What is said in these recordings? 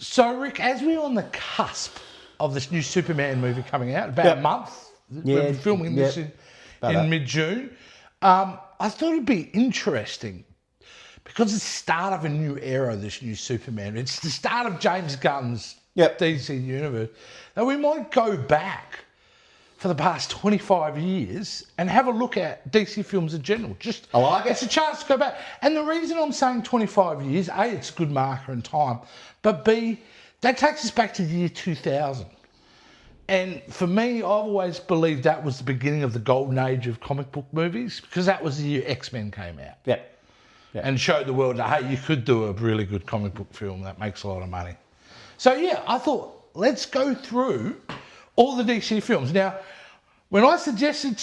So, Rick, as we're on the cusp of this new Superman movie coming out, about a month, we're filming this in mid-June, I thought it'd be interesting because it's the start of a new era, this new Superman. It's the start of James Gunn's DC universe. Now, we might go back for the past 25 years and have a look at DC films in general. I like it. It's a chance to go back. And the reason I'm saying 25 years, A, it's a good marker in time, but B, that takes us back to the year 2000. And for me, I've always believed that was the beginning of the golden age of comic book movies, because that was the year X-Men came out. Yeah. And showed the world that, hey, you could do a really good comic book film that makes a lot of money. So yeah, I thought, let's go through all the DC films. Now, when I suggested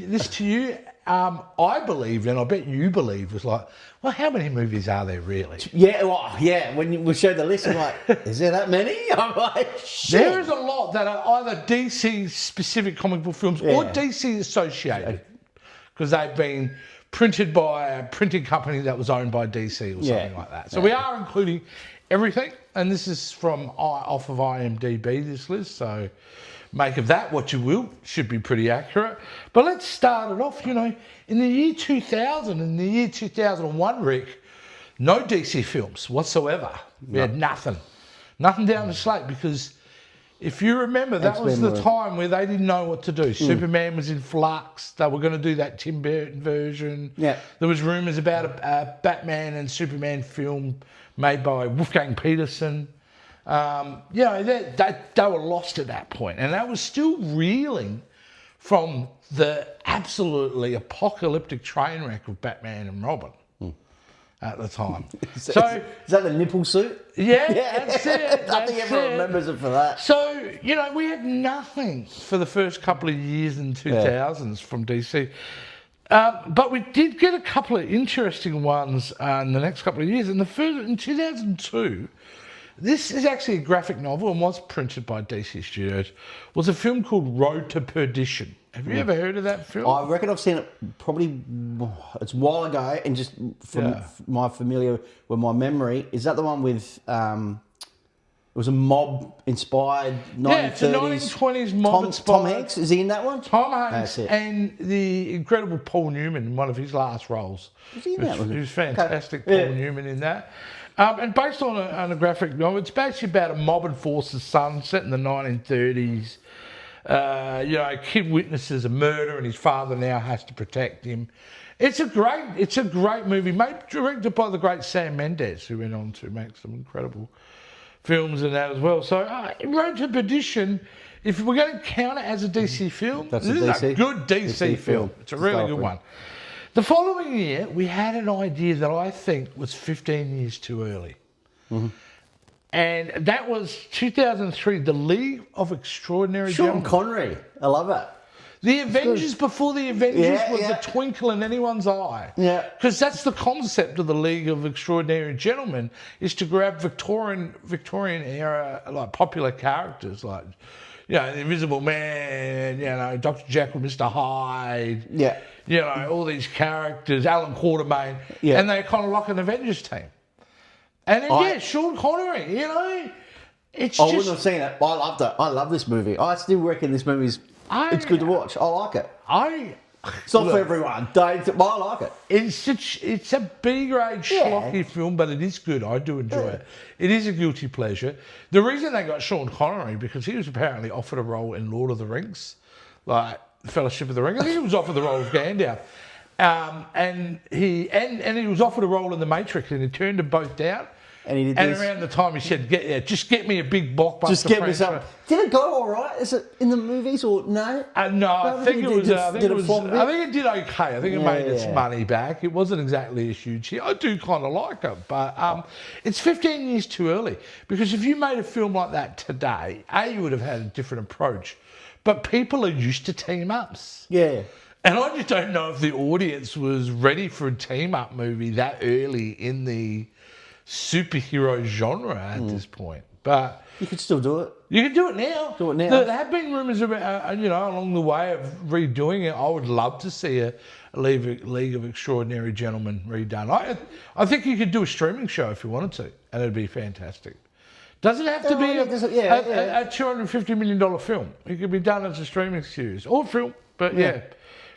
this to you, I believed, and I bet you believe, was like, well, how many movies are there really? Yeah, well, yeah. When we showed the list, I'm like, is there that many? I'm like, shit. There is a lot that are either DC-specific comic book films or DC-associated, because they've been printed by a printing company that was owned by DC or something like that. So we are including everything, and this is from off of IMDb, this list, so make of that what you will. Should be pretty accurate. But let's start it off, in the year 2000, in the year 2001, Rick, no DC films whatsoever. We had nothing down the slate, because if you remember, that was the time where they didn't know what to do. Superman was in flux. They were going to do that Tim Burton version. Yeah. There was rumours about a Batman and Superman film made by Wolfgang Peterson. They were lost at that point, and they were still reeling from the absolutely apocalyptic train wreck of Batman and Robin at the time. Is that the nipple suit? Yeah, that's it. I think everyone remembers it for that. So, we had nothing for the first couple of years in 2000s from DC. But we did get a couple of interesting ones in the next couple of years. And the first, in 2002, this is actually a graphic novel and was printed by DC Studios, was a film called Road to Perdition. Have you ever heard of that film? I reckon I've seen it probably, it's a while ago, and just from my memory, is that the one with, it was a mob-inspired 1930s? Yeah, it's a 1920s mob-inspired. Tom Hanks, is he in that one? Tom Hanks and the incredible Paul Newman in one of his last roles. Was he in that one? He was fantastic, Paul Newman in that. And based on a graphic novel, it's basically about a mob enforcer's son set in the 1930s. A kid witnesses a murder and his father now has to protect him. It's a great movie, directed by the great Sam Mendes, who went on to make some incredible films and that as well. So, Road to Perdition, if we're going to count it as a DC film, this is a good DC film. It's a really good one. The following year, we had an idea that I think was 15 years too early. And that was 2003, The League of Extraordinary Gentlemen. Sean Connery. I love it. The Avengers before the Avengers was a twinkle in anyone's eye. Yeah. Because that's the concept of the League of Extraordinary Gentlemen, is to grab Victorian era, like popular characters like, the Invisible Man, Dr. Jekyll, Mr. Hyde. Yeah. All these characters, Alan Quatermain. Yeah. And they kind of like an Avengers team. And then, Sean Connery, it's I wouldn't have seen it, but I loved it. I love this movie. I still reckon this movie's, it's good to watch. I like it. It's not for everyone, but I like it. It's a B-grade schlocky film, but it is good. I do enjoy it. It is a guilty pleasure. The reason they got Sean Connery, because he was apparently offered a role in Lord of the Rings, like Fellowship of the Ring. I think he was offered the role of Gandalf. And he was offered a role in The Matrix, and he turned them both down. And he did this. Around the time he said, just get me a big blockbuster. Just get me something. Did it go all right? Is it in the movies or no? No, I think it was. I think it did okay. I think it made its money back. It wasn't exactly a huge hit. I do kind of like it, but it's 15 years too early, because if you made a film like that today, you would have had a different approach. But people are used to team-ups. Yeah. And I just don't know if the audience was ready for a team-up movie that early in the superhero genre at this point. But you could still do it. You can do it now. There have been rumours about, along the way of redoing it. I would love to see a League of Extraordinary Gentlemen redone. I think you could do a streaming show if you wanted to, and it'd be fantastic. Doesn't have to be a $250 million film. It could be done as a streaming series or film, but yeah,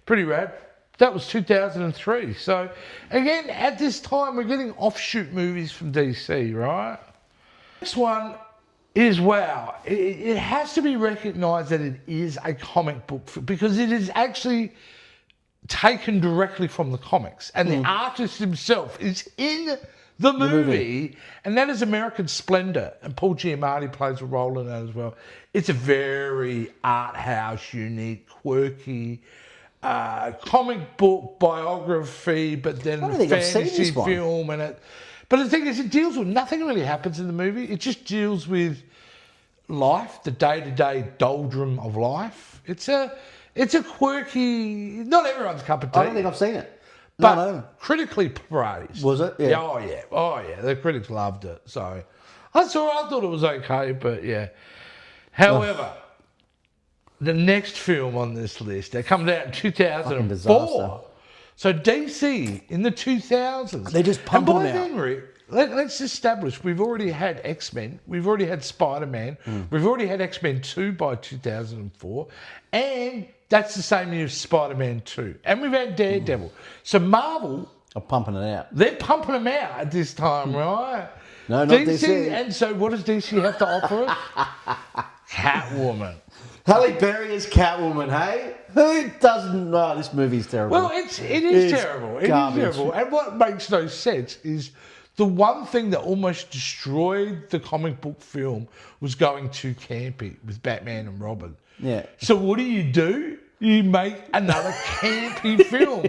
pretty rad. That was 2003. So, again, at this time, we're getting offshoot movies from DC, right? Next one is, wow, it has to be recognised that it is a comic book because it is actually taken directly from the comics. And the artist himself is in the movie, and that is American Splendor. And Paul Giamatti plays a role in that as well. It's a very art house, unique, quirky comic book biography, but then fantasy film and it. But the thing is, it deals with nothing really happens in the movie. It just deals with life, the day-to-day doldrum of life. It's a quirky, not everyone's cup of tea. I don't think I've seen it. But critically praised. Was it? Yeah. Oh yeah. The critics loved it. So I thought it was okay, but yeah. However, the next film on this list, that comes out in 2004. So DC in the 2000s. They just pump them out. Then, Rick, let's establish we've already had X-Men, we've already had Spider-Man, we've already had X-Men 2 by 2004, and that's the same year as Spider-Man 2. And we've had Daredevil. So Marvel are pumping it out. They're pumping them out at this time, right? No, not DC. And so what does DC have to offer us? Catwoman. Halle Berry is Catwoman, hey? Who doesn't know this movie's terrible? Well, it is terrible. It is terrible. And what makes no sense is the one thing that almost destroyed the comic book film was going too campy with Batman and Robin. Yeah. So what do? You make another campy film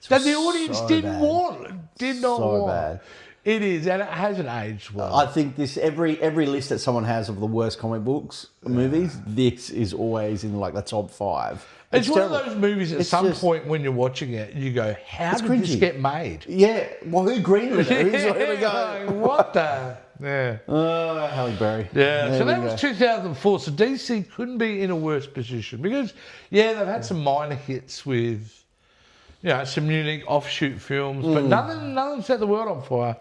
that the audience didn't want. Did not want. Bad. It is, and it hasn't aged well. I think this every list that someone has of the worst comic books movies, this is always in like the top 5. It's one terrible. Of those movies at some point when you're watching it, you go, how did this get made? Yeah, well, who greenlit it? Here we go. Like, what the? Yeah. Oh, Halle Berry. Yeah, there so that was 2004. So DC couldn't be in a worse position because, they've had some minor hits with, some unique offshoot films, but nothing set the world on fire.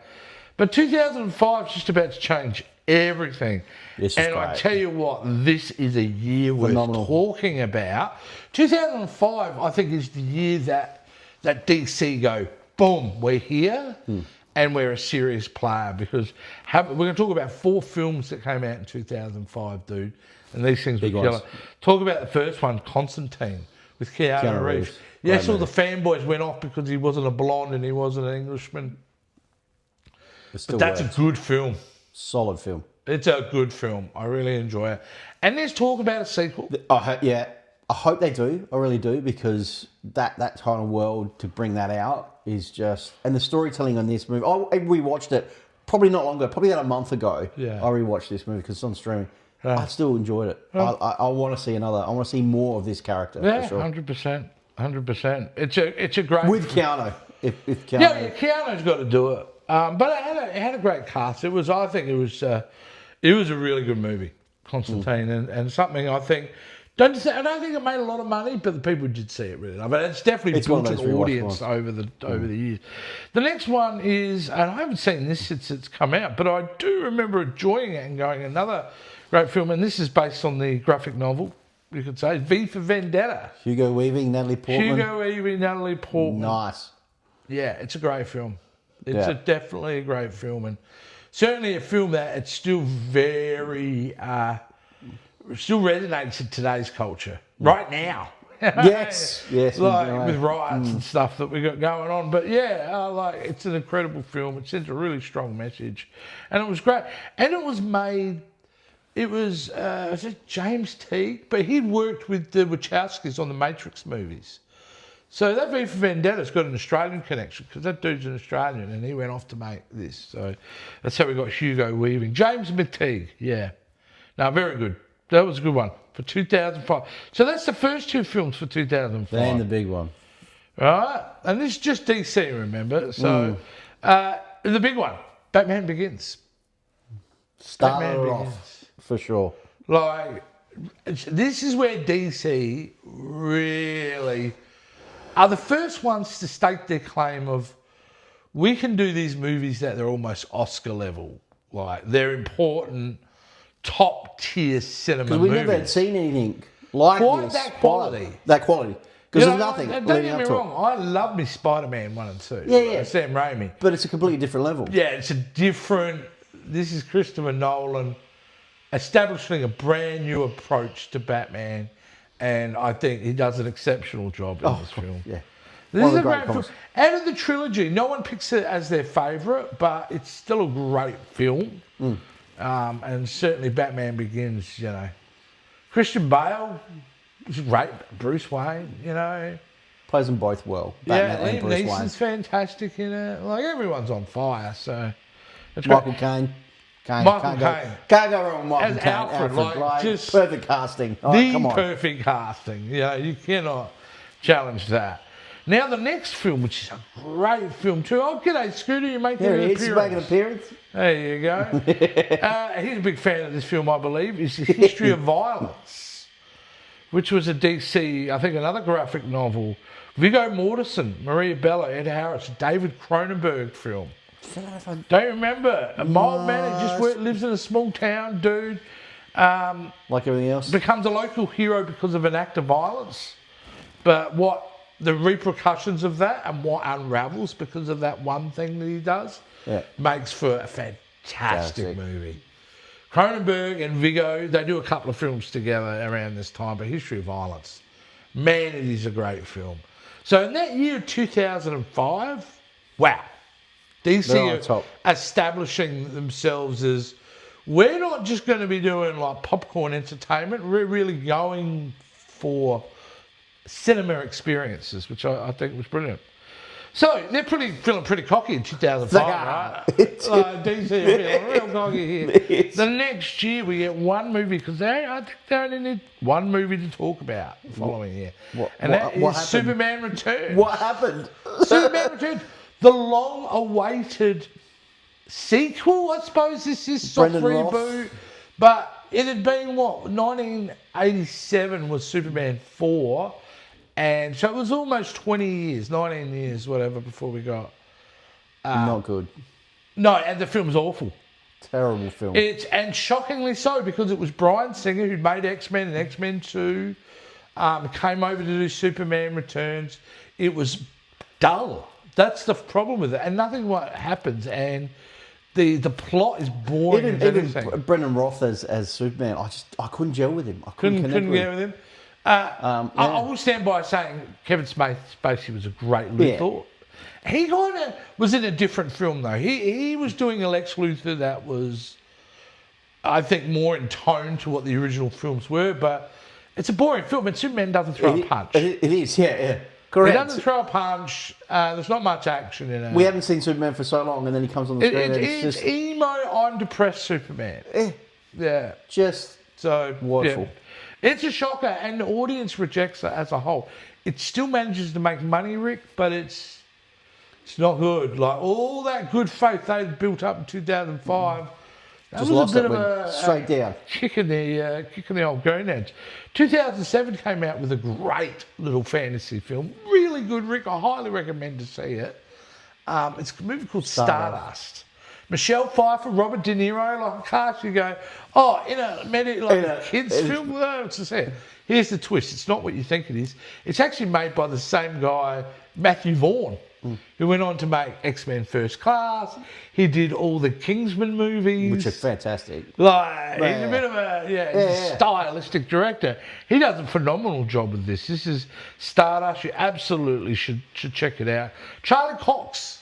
But 2005 is just about to change everything. And I tell you what, this is a year worth talking about. 2005, I think, is the year that DC go, boom, we're here and we're a serious player because we're going to talk about 4 films that came out in 2005, dude. And these things were killer. Talk about the first one, Constantine, with Keanu Reeves. Yes, all the fanboys went off because he wasn't a blonde and he wasn't an Englishman. But that's a good film. Solid film. It's a good film. I really enjoy it. And there's talk about a sequel. I hope they do. I really do, because that kind of world, to bring that out is just... And the storytelling on this movie... I rewatched it probably not long ago, probably about a month ago. Yeah. I rewatched this movie because it's on streaming. I still enjoyed it. I want to see another. I want to see more of this character. Yeah, for sure. 100%. 100%. It's a great... With Keanu. If Keanu... Yeah, Keanu's got to do it. But it had a great cast. I think it was a really good movie, Constantine, and something I think... I don't think it made a lot of money, but the people did see it really. But it's definitely built an audience over the years. The next one is, and I haven't seen this since it's come out, but I do remember enjoying it and going, another great film, and this is based on the graphic novel, you could say, V for Vendetta. Hugo Weaving, Natalie Portman. Nice. Yeah, it's a great film. It's definitely a great film, and certainly a film that it's still very... still resonates in today's culture right now. Yes, like with riots and stuff that we got going on. But it's an incredible film. It sends a really strong message, and it was great. And it was made. It was James Teague, but he'd worked with the Wachowskis on the Matrix movies. So that V for Vendetta's got an Australian connection because that dude's an Australian, and he went off to make this. So that's how we got Hugo Weaving. James McTeague, very good. That was a good one for 2005. So that's the first 2 films for 2005. And the big one. Right? And this is just DC, remember? So the big one, Batman Begins. Started off, for sure. Like, this is where DC really are the first ones to stake their claim of, we can do these movies that they're almost Oscar level. Like, they're important. top tier cinema Because we movies. never had seen anything like Quite this. that quality. That quality. Because there's nothing Don't leading get up me to wrong, I love me Spider-Man 1 and 2. Yeah. Sam Raimi. But it's a completely different level. Yeah, it's a different... This is Christopher Nolan establishing a brand new approach to Batman, and I think he does an exceptional job in this film. Yeah. This One is of a the great great film. Out of the trilogy, no one picks it as their favourite, but it's still a great film. And certainly Batman Begins, you know. Christian Bale is great. Bruce Wayne, you know. Plays them both well. Batman and Liam Bruce Wayne. Neeson's fantastic in it. Like, everyone's on fire, so... It's Michael great. Caine. Michael Caine. Can't go wrong with Michael As Caine. Alfred, like, just perfect casting. Oh, The come on. perfect casting. You know, you cannot challenge that. Now, the next film, which is a great film too. Oh, g'day, Scooter. You're making There an he is. He's making an appearance. appearance. There you go. He's a big fan of this film, I believe. It's The History of Violence, which was a DC, I think, another graphic novel. Viggo Mortensen, Maria Bello, Ed Harris, David Cronenberg film. Don't you remember? A mild man who just lives in a small town, dude. Like everything else. Becomes a local hero because of an act of violence. But what the repercussions of that and what unravels because of that one thing that he does makes for a fantastic movie. Cronenberg and Viggo, they do a couple of films together around this time, but History of Violence, man, it is a great film. So in that year of 2005, wow, DC are establishing themselves as, we're not just going to be doing like popcorn entertainment, we're really going for cinema experiences, which I think was brilliant. So they're feeling pretty cocky in 2005, right? DC are feeling real cocky here. The next year we get one movie, because I think they only need one movie to talk about the following year. That is Superman Returns. What happened? Superman Returns, the long-awaited sequel, I suppose this is, soft reboot. But it had been, 1987 was Superman 4. And so it was almost 20 years, 19 years, whatever, before we got... Not good. No, and the film's awful. Terrible film. And shockingly so, because it was Bryan Singer who'd made X-Men and X-Men 2, came over to do Superman Returns. It was dull. That's the problem with it. And nothing happens. And the plot is boring. Even Brendan Roth as Superman, I couldn't gel with him. I couldn't get with him. I will stand by saying Kevin Spacey was a great Luthor. He kind of was in a different film though. He was doing a Lex Luthor that was, I think, more in tone to what the original films were. But it's a boring film, and Superman doesn't throw a punch. It is, yeah. Correct. He doesn't throw a punch. There's not much action in it. We haven't seen Superman for so long, and then he comes on the screen. It's just emo, I'm depressed Superman. Yeah. Just so wonderful. Yeah. It's a shocker, and the audience rejects it as a whole. It still manages to make money, Rick, but it's not good. Like, all that good faith they built up in 2005, that just was lost a bit it, of a straight down. Kick in the old gonads. 2007 came out with a great little fantasy film. Really good, Rick. I highly recommend to see it. It's a movie called Stardust. Michelle Pfeiffer, Robert De Niro, like a cast, you go, in a kids film? What's to say? Here's the twist. It's not what you think it is. It's actually made by the same guy, Matthew Vaughn, who went on to make X-Men First Class. He did all the Kingsman movies. Which are fantastic. He's a bit of a stylistic director. He does a phenomenal job with this. This is Stardust. You absolutely should check it out. Charlie Cox.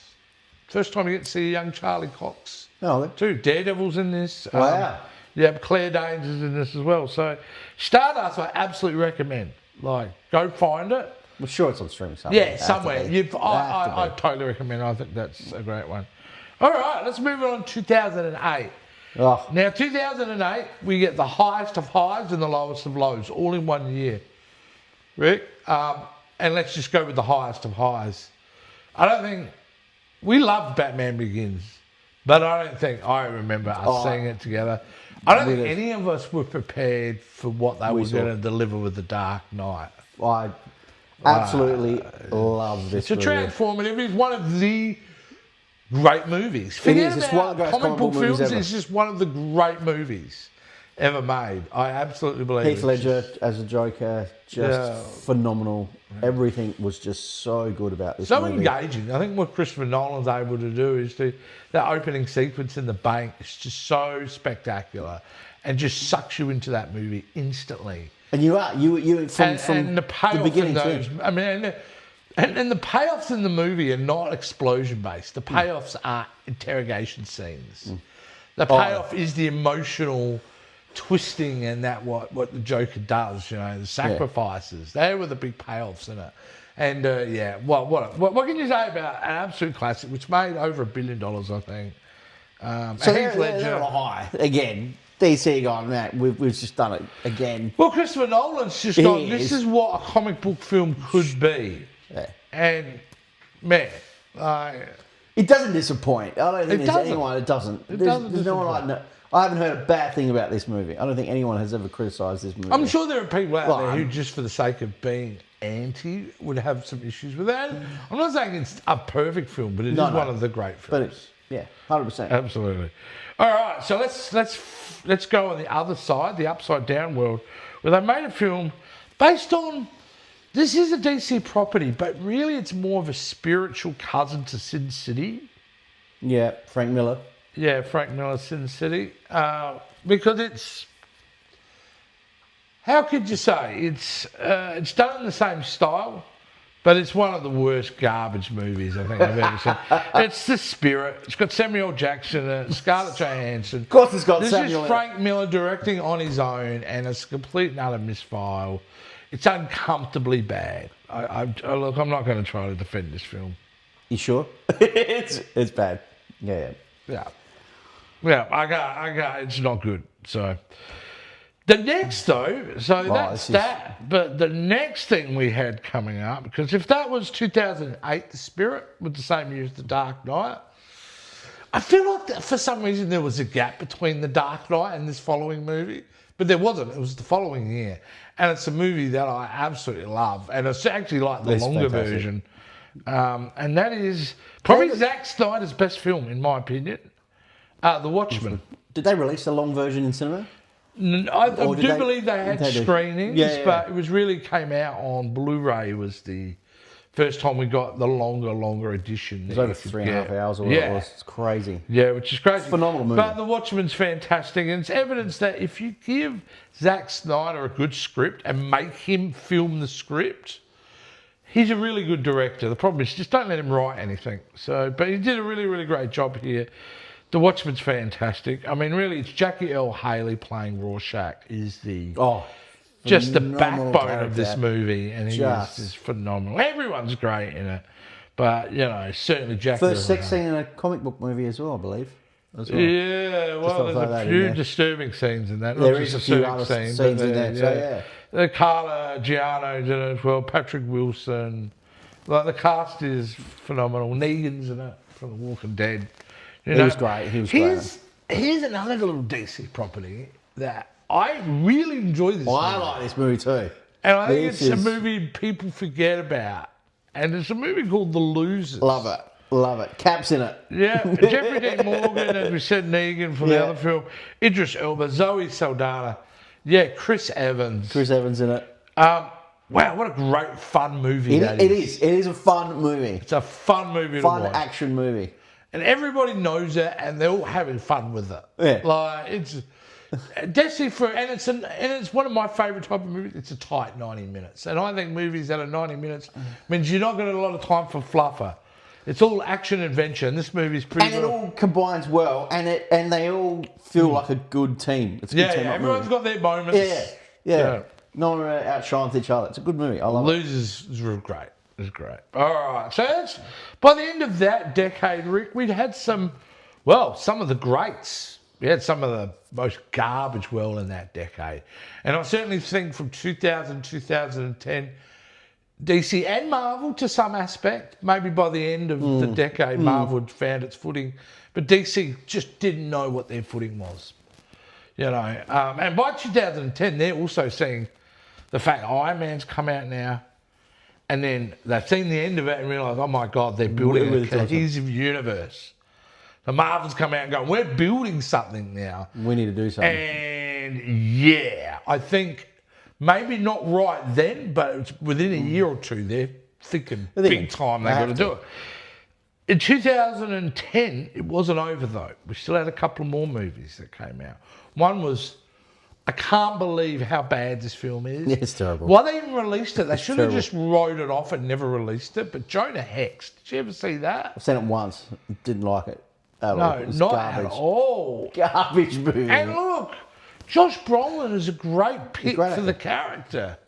First time you get to see a young Charlie Cox. Two Daredevil's in this. Wow. Claire Danes is in this as well. So Stardust, I absolutely recommend. Like, go find it. I'm sure it's on streaming somewhere. Yeah, somewhere. I totally recommend it. I think that's a great one. All right, let's move on to 2008. Now, 2008, we get the highest of highs and the lowest of lows all in 1 year. Rick? And let's just go with the highest of highs. I don't think... We loved Batman Begins, but I don't think I remember us seeing it together. I don't think any of us were prepared for what they were going to deliver with The Dark Knight. I absolutely love this movie. It's a transformative. It's one of the great movies. Forget about comic book films. It's just one of the great movies. ever made. I absolutely believe Heath Ledger as a Joker, just phenomenal. Everything was just so good about this movie. Engaging. I think what Christopher Nolan's able to do is that opening sequence in the bank is just so spectacular and just sucks you into that movie instantly. And you from the payoff the beginning in those, too. I mean, and the payoffs in the movie are not explosion based. The payoffs are interrogation scenes. The payoff is the emotional twisting and that what the Joker does, the sacrifices. They were the big payoffs in it. And what can you say about an absolute classic which made over $1 billion, I think? So they're high again. DC gone, man, we've just done it again. Well, Christopher Nolan's just gone, this is what a comic book film could be. Yeah. And, man, it doesn't disappoint. I don't think there's anyone that doesn't. There's no one I haven't heard a bad thing about this movie. I don't think anyone has ever criticised this movie. I'm sure there are people out there who, just for the sake of being anti, would have some issues with that. I'm not saying it's a perfect film, but it is one of the great films. But it's 100%. Absolutely. All right, so let's go on the other side, the upside down world, where they made a film based on. This is a DC property, but really it's more of a spiritual cousin to Sin City. Yeah, Frank Miller. Yeah, Frank Miller's Sin City. Because it's... How could you say? It's done in the same style, but it's one of the worst garbage movies I think I've ever seen. It's the spirit. It's got Samuel Jackson and Scarlett Johansson. Of course it's got Samuel. This Samuel. is Frank Miller directing on his own, and it's a complete and utter misfire. It's uncomfortably bad. Look, I'm not going to try to defend this film. You sure? it's bad. Yeah. I got. It's not good. So the next though, that's that. But the next thing we had coming up, because if that was 2008, The Spirit, with the same year as The Dark Knight, I feel like that for some reason there was a gap between The Dark Knight and this following movie. But there wasn't. It was the following year. And it's a movie that I absolutely love. And it's actually like the longer version. And that is probably Zack Snyder's best film, in my opinion. The Watchmen. Did they release a long version in cinema? I do believe they had screenings, but it was really came out on Blu-ray was the first time we got the longer edition. It was over 3.5 hours or whatever it was. It's crazy. Yeah, which is crazy. Phenomenal movie. But The Watchmen's fantastic, and it's evidence that if you give Zack Snyder a good script and make him film the script, he's a really good director. The problem is just don't let him write anything. But he did a really, really great job here. The Watchmen's fantastic. I mean, really, it's Jackie Earle Haley playing Rorschach is the... just the backbone of this movie, and he is just phenomenal. Everyone's great in it, but certainly Jackie. First sex scene in a comic book movie as well, I believe. Yeah, well, there's a few disturbing scenes in that. There is a few other scenes in there. The Carla Giano's in it as well. Patrick Wilson, like the cast is phenomenal. Negan's in it from The Walking Dead. He was great. Here's another little DC property that I really enjoy this movie. I like this movie too. And I think it's a movie people forget about. And it's a movie called The Losers. Love it. Cap's in it. Yeah. Jeffrey Dean Morgan, as we said, Negan from the other film. Idris Elba, Zoe Saldana. Yeah, Chris Evans. Chris Evans in it. Wow, what a great fun movie that is. It is a fun movie. It's a fun movie to watch. Fun action movie. And everybody knows it, and they're all having fun with it. Yeah. Like, it's... it's one of my favourite type of movies. It's a tight 90 minutes. And I think movies that are 90 minutes means you're not got a lot of time for fluffer. It's all action adventure, and this movie's pretty good. And it all combines well, and they all feel like a good team. It's a good team. Everyone's got their moments. Yeah. No one outshines each other. It's a good movie. I love it. Losers is real great. It's great. All right. So that's, by the end of that decade, Rick, we'd had some of the greats. We had some of the most garbage in that decade. And I certainly think from 2000 to 2010, DC and Marvel to some aspect, maybe by the end of the decade, Marvel had found its footing, but DC just didn't know what their footing was. And by 2010, they're also seeing the fact Iron Man's come out now, and then they've seen the end of it and realised, oh my God, they're building a cohesive universe. So Marvel's come out and gone, we're building something now. We need to do something. And yeah, I think maybe not right then, but it's within a year or two, they're thinking big time they've got to do it. In 2010, it wasn't over though. We still had a couple of more movies that came out. One was, I can't believe how bad this film is. Yeah, it's terrible. Why they even released it? They should have just wrote it off and never released it. But Jonah Hex, did you ever see that? I've seen it once. Didn't like it at all. No, It was not garbage. at all. Garbage movie. And look, Josh Brolin is a great pick for the character.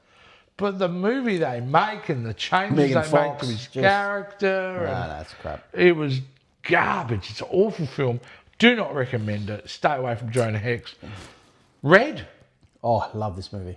But the movie they make and the changes they make to his character. No, that's crap. It was garbage. It's an awful film. Do not recommend it. Stay away from Jonah Hex. Red. Oh, I love this movie.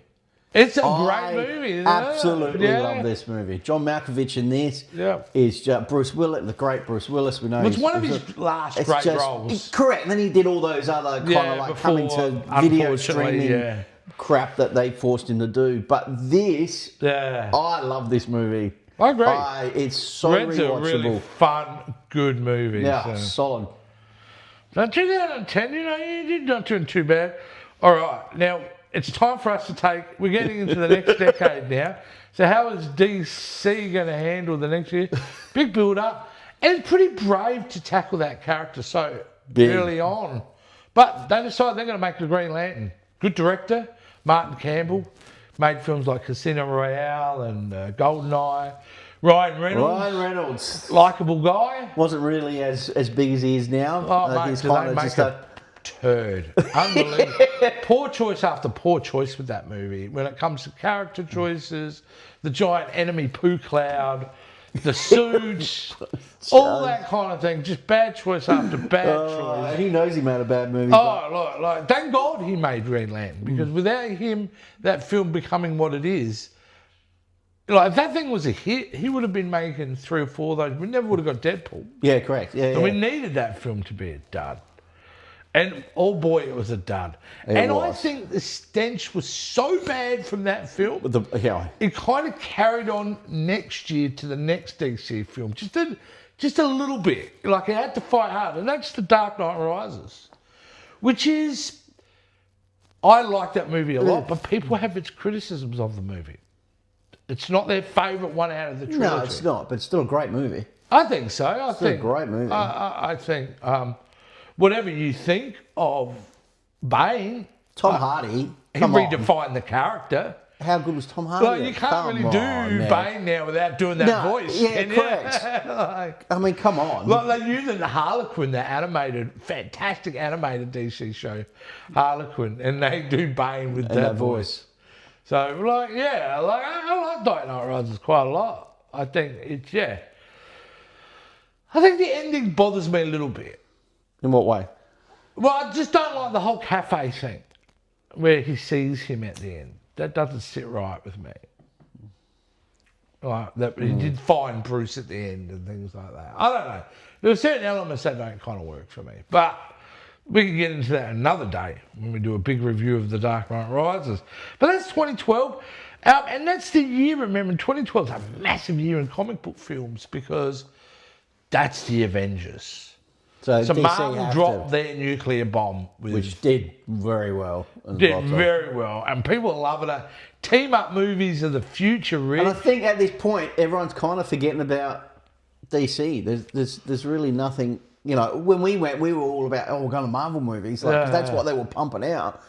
It's a great movie. Isn't Absolutely love this movie. John Malkovich in this is just Bruce Willis, the great Bruce Willis. We know it's one of his last great roles. Correct. And then he did all those other kind of like coming to video streaming crap that they forced him to do. But this, I love this movie. I agree. It's so Red's rewatchable. A really fun, good movie. Yeah, solid. Now, 2010, you're not doing too bad. All right, now it's time for us to we're getting into the next decade now. So how is DC going to handle the next year? Big build-up. And it's pretty brave to tackle that character so early on. But they decided they're going to make the Green Lantern. Good director, Martin Campbell. Made films like Casino Royale and GoldenEye. Ryan Reynolds. Likeable guy. Wasn't really as big as he is now. Oh, he's mate, they make a turd. Unbelievable. Poor choice after poor choice with that movie. When it comes to character choices, the giant enemy poo cloud, the suits, all that kind of thing. Just bad choice after bad choice. He knows he made a bad movie. Oh, look, thank God he made Green Lantern, because without him, that film becoming what it is, like, if that thing was a hit, he would have been making 3 or 4 of those. We never would have got Deadpool. Yeah, correct. And we needed that film to be a dud. And oh boy, it was a dud. I think the stench was so bad from that film, it kind of carried on next year to the next DC film. Just a little bit. Like, it had to fight hard. And that's The Dark Knight Rises, which is, I like that movie a lot, but people have its criticisms of the movie. It's not their favourite one out of the trilogy. No, it's not, but it's still a great movie. I think so. I think a great movie. I think whatever you think of Bane, Tom Hardy, he redefined the character. How good was Tom Hardy? Like, you can't really do Bane now without doing that voice. Yeah, correct. I mean, come on. Like, they used the Harlequin, the fantastic animated DC show, Harlequin, and they do Bane with that voice. So, I like Dark Knight Rises quite a lot. I think I think the ending bothers me a little bit. In what way? Well, I just don't like the whole cafe thing where he sees him at the end. That doesn't sit right with me. Like, that he did find Bruce at the end and things like that. I don't know. There are certain elements that don't kind of work for me. But we can get into that another day when we do a big review of The Dark Knight Rises. But that's 2012. And that's the year, remember, 2012 is a massive year in comic book films because that's the Avengers. So Marvel dropped their nuclear bomb. Which did very well. Very well. And people are loving it. Team-up movies are the future, really. And I think at this point, everyone's kind of forgetting about DC. There's really nothing... You know, when we went, we were all about, we're going to Marvel movies. Like, 'cause that's what they were pumping out.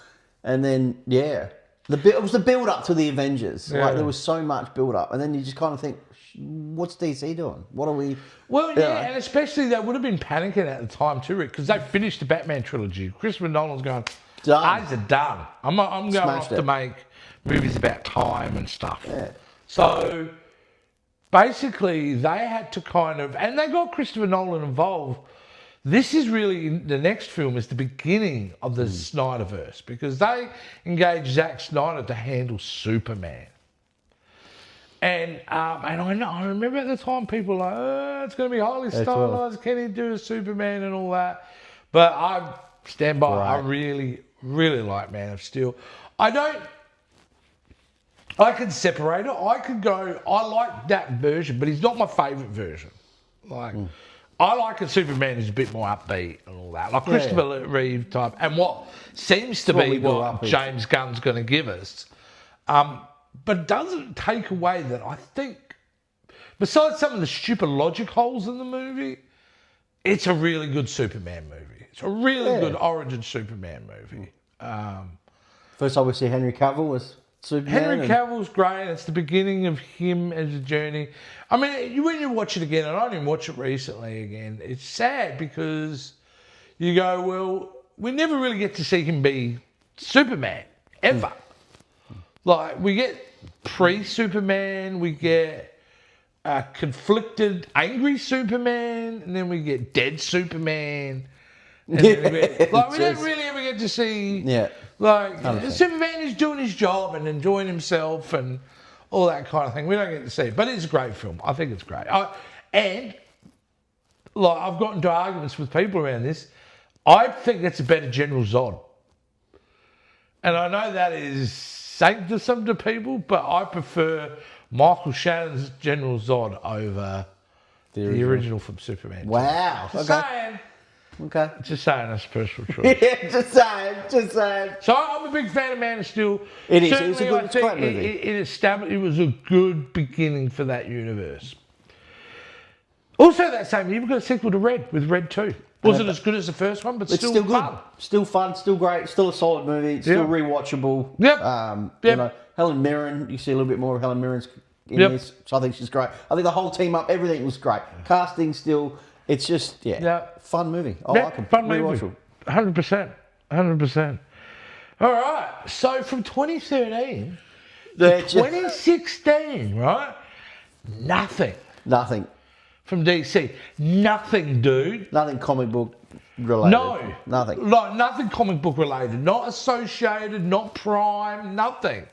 And then, it was the build-up to the Avengers. Yeah. Like, there was so much build-up. And then you just kind of think, what's DC doing? What are we... Well, and especially they would have been panicking at the time too, Rick, because they finished the Batman trilogy. Christopher Nolan's going, ours are done. I'm going off to make movies about time and stuff. Yeah. So, basically, they had to kind of... And they got Christopher Nolan involved. This is really, the next film is the beginning of the SnyderVerse, because they engaged Zack Snyder to handle Superman. And I remember at the time people were like, it's going to be highly stylized. Can he do a Superman and all that? But I stand by. Right. I really, really like Man of Steel. I can separate it. I like that version, but he's not my favourite version. Like, I like a Superman who's a bit more upbeat and all that, like Christopher Reeve type, and what seems to be what James Gunn's going to give us. But it doesn't take away that I think, besides some of the stupid logic holes in the movie, it's a really good Superman movie. It's a really good origin Superman movie. First time we see Henry Cavill was Superman. Henry Cavill's great. It's the beginning of him as a journey. I mean, when you watch it again, and I didn't watch it recently again, it's sad because you go, well, we never really get to see him be Superman, ever. Like, we get pre-Superman, we get conflicted, angry Superman, and then we get dead Superman. And then we don't really ever get to see... Superman is doing his job and enjoying himself and all that kind of thing. We don't get to see it, but it's a great film. I think it's great. I've gotten into arguments with people around this. I think it's a better General Zod. And I know that is saying to some people, but I prefer Michael Shannon's General Zod over the original from Superman. Wow. Just saying. Okay. Just saying, that's personal choice. just saying. So I'm a big fan of Man of Steel. It is. It's a great movie. It was a good beginning for that universe. Also, that same year, we got a sequel to Red with Red 2. Wasn't as good as the first one, but still good. Fun. Still fun, still great, still a solid movie, still rewatchable. Yep. You know, Helen Mirren, you see a little bit more of Helen Mirren's in this, so I think she's great. I think the whole team up, everything was great. Casting still, it's just, fun movie. I like it. Fun movie. 100%. 100%. All right, so from 2013 to 2016, right? Nothing. From DC. Nothing, dude. Nothing comic book related. No. Nothing. Nothing comic book related. Not associated, not Prime, nothing.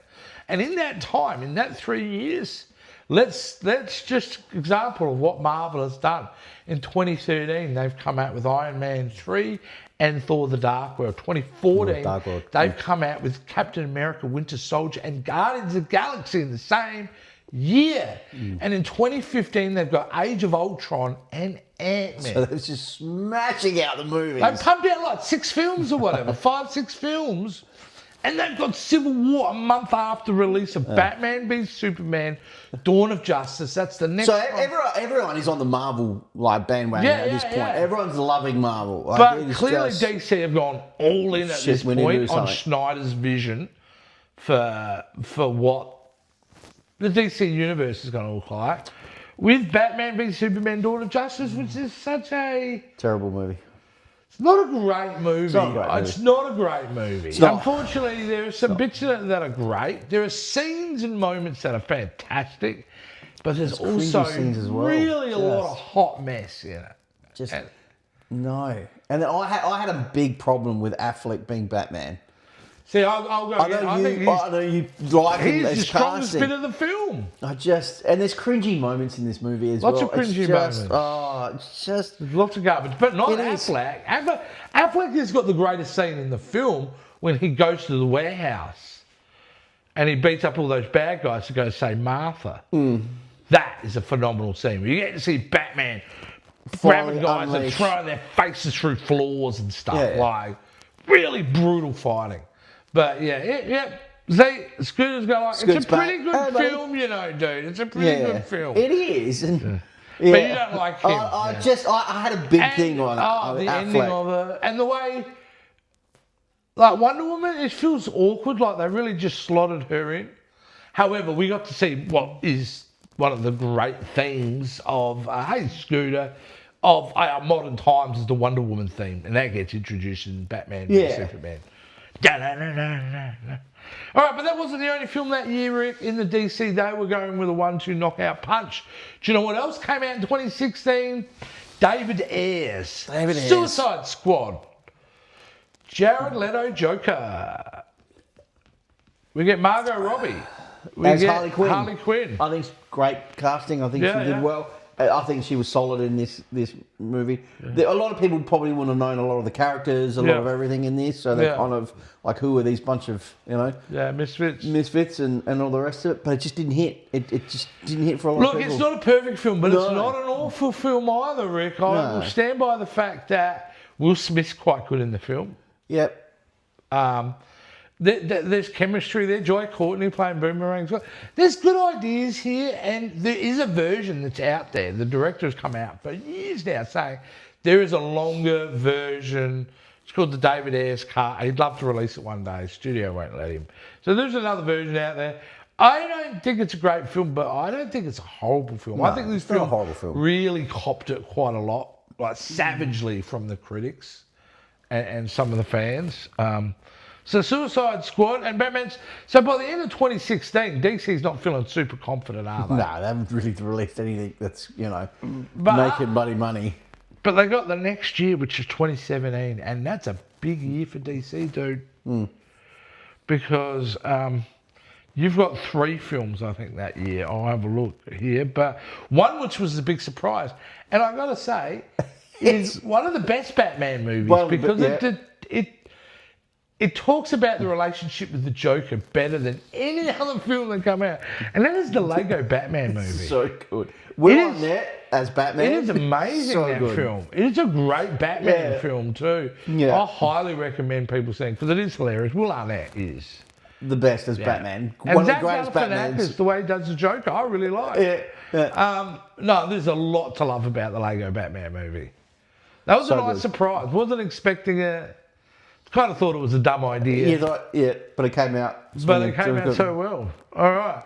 And in that time, in that 3 years, let's just example of what Marvel has done. In 2013, they've come out with Iron Man 3 and Thor the Dark World. 2014, they've come out with Captain America Winter Soldier and Guardians of the Galaxy in the same year. And in 2015, they've got Age of Ultron and Ant-Man. So they're just smashing out the movies. They pumped out like 6 films or whatever, 5, 6 films. And they've got Civil War a month after release of Batman v Superman, Dawn of Justice. That's the next one. Everyone is on the Marvel bandwagon at this point. Everyone's loving Marvel. But clearly DC have gone all in at this point on Snyder's vision for what the DC universe is going to look like. With Batman v Superman, Dawn of Justice, which is such a... terrible movie. It's not a great movie. It's not a great movie. Unfortunately, there are some bits in it that are great. There are scenes and moments that are fantastic, but there's also really a lot of hot mess in it. No. And then I had a big problem with Affleck being Batman. See, I'll go again. I know you like him as he's the strongest bit of the film. And there's cringy moments in this movie as well. Lots of cringy moments. It's just... There's lots of garbage, but not Affleck. Affleck has got the greatest scene in the film when he goes to the warehouse and he beats up all those bad guys to go say Martha. That is a phenomenal scene. You get to see Batman grabbing guys and throwing their faces through floors and stuff. Like, really brutal fighting. But See, Scooter's going like, it's a pretty good film, you know, dude. It's a pretty good film. It is. And, but you don't like him. I had a big thing on it. The ending of it. And the way, like Wonder Woman, it feels awkward, like they really just slotted her in. However, we got to see what is one of the great things of, hey, Scooter, of our modern times is the Wonder Woman theme. And that gets introduced in Batman v Superman. All right, but that wasn't the only film that year, Rick. In the DC, they were going with a 1-2 knockout punch. Do you know what else came out in 2016? David Ayer's Suicide Squad. Jared Leto Joker. We get Margot Robbie. We get Harley Quinn. I think it's great casting. I think she did well. I think she was solid in this movie. A lot of people probably wouldn't have known a lot of the characters, a lot of everything in this, so they're kind of like, who are these bunch of, misfits and all the rest of it. But it just didn't hit. It just didn't hit for a lot of people. Look, it's not a perfect film, but it's not an awful film either, Rick. I will stand by the fact that Will Smith's quite good in the film. Yep. There's chemistry there. Joy Courtney playing Boomerang. There's good ideas here, and there is a version that's out there. The director has come out for years now saying there is a longer version. It's called the David Ayers Cut. He'd love to release it one day. Studio won't let him. So there's another version out there. I don't think it's a great film, but I don't think it's a horrible film. No, I think this film, horrible film really copped it quite a lot, like savagely from the critics and some of the fans. So Suicide Squad and Batman's... So by the end of 2016, DC's not feeling super confident, are they? No, they haven't really released anything that's, making money. But they got the next year, which is 2017, and that's a big year for DC, dude. Because you've got 3 films, I think, that year. I'll have a look here. But one which was a big surprise, and I've got to say, is one of the best Batman movies because it talks about the relationship with the Joker better than any other film that come out. And that is the Lego Batman movie. So good. We're on there as Batman. It is amazing, that film. It is a great Batman film too. Yeah. I highly recommend people seeing, because it is hilarious. Will Arnett is the best as Batman. And one Zach of the greatest Batmans. The way he does the Joker, I really like. No, there's a lot to love about the Lego Batman movie. That was a nice surprise. Wasn't expecting it. Kind of thought it was a dumb idea. But it came out. But it came out so well. All right.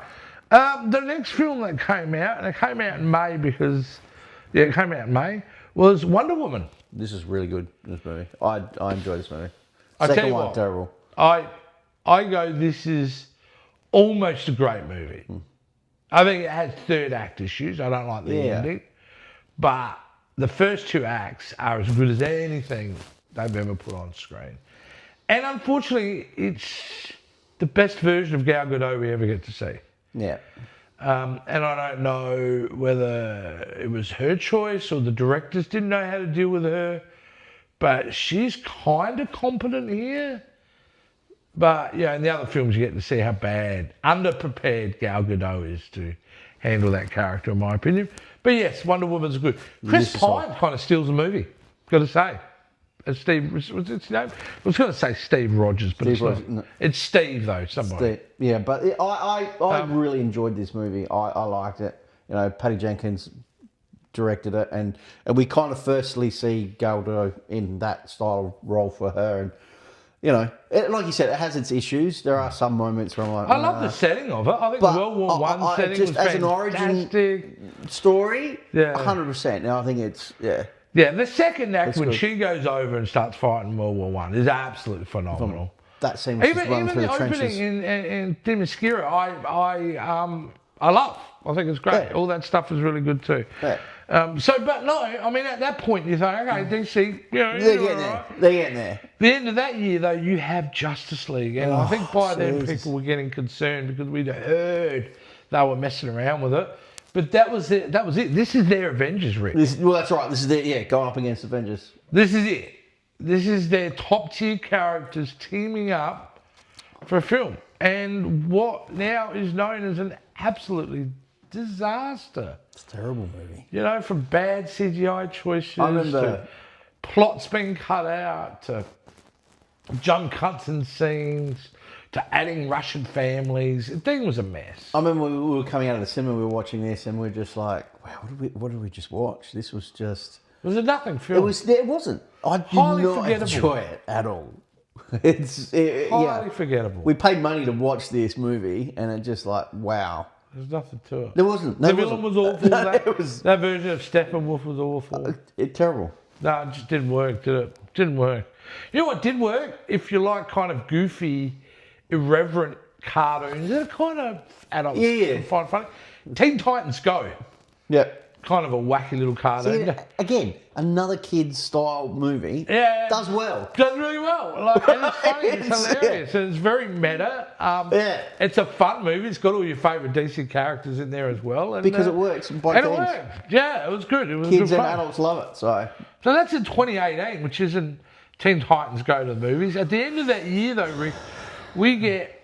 The next film that came out, and it came out in May because, it came out in May, was Wonder Woman. This is really good, this movie. I enjoy this movie. Second one, terrible. I go, this is almost a great movie. I think it has third act issues. I don't like the ending. But the first 2 acts are as good as anything they've ever put on screen. And unfortunately, it's the best version of Gal Gadot we ever get to see. Yeah. And I don't know whether it was her choice or the directors didn't know how to deal with her, but she's kind of competent here. But, in the other films you get to see how bad, underprepared Gal Gadot is to handle that character, in my opinion. But yes, Wonder Woman's good. Chris Pine kind of steals the movie, got to say. Steve, what's its name? I was going to say Steve Rogers, but it's not. No. It's Steve, though, somebody. Yeah, but I really enjoyed this movie. I liked it. Patty Jenkins directed it, and we kind of firstly see Gal Gadot in that style of role for her. And, like you said, it has its issues. There are some moments where I'm like... I love the setting of it. I think the World War I setting was fantastic. As an origin story, 100%. Now, I think it's... Yeah, the second act when she goes over and starts fighting World War I is absolutely phenomenal. That scene was just running through the trenches. Even the opening in Themyscira, I love. I think it's great. Yeah. All that stuff is really good too. Yeah. But no, I mean at that point you think, okay, DC, they're getting there. They're getting there. The end of that year though, you have Justice League, and I think by then people were getting concerned because we'd heard they were messing around with it. But that was it. This is their Avengers, Rick. That's right. This is going up against Avengers. This is it. This is their top tier characters teaming up for a film. And what now is known as an absolutely disaster. It's a terrible movie. From bad CGI choices to plots being cut out to jump cuts and scenes to adding Russian families. The thing was a mess. I remember we were coming out of the cinema, we were watching this, and we were just like, wow, what did we just watch? This was just... It was a nothing film. It wasn't. I did not enjoy it at all. Highly forgettable. We paid money to watch this movie, and it just like, wow. There's nothing to it. There wasn't. The villain was awful. That version of Steppenwolf was awful. Terrible. No, it just didn't work, did it? Didn't work. You know what did work? If you like kind of goofy, irreverent cartoons that are kind of adults can find funny. Teen Titans Go. Yep. kind of a wacky little cartoon. Again, another kids style movie. Yeah, does well. Does really well. Like, and it's funny. It's hilarious. And it's very meta. It's a fun movie. It's got all your favourite DC characters in there as well. And, because it works. And it worked. Yeah, it was good. It was kids good and fun. adults love it. So that's in 2018, which isn't Teen Titans Go to the Movies. At the end of that year, though, Rick, we get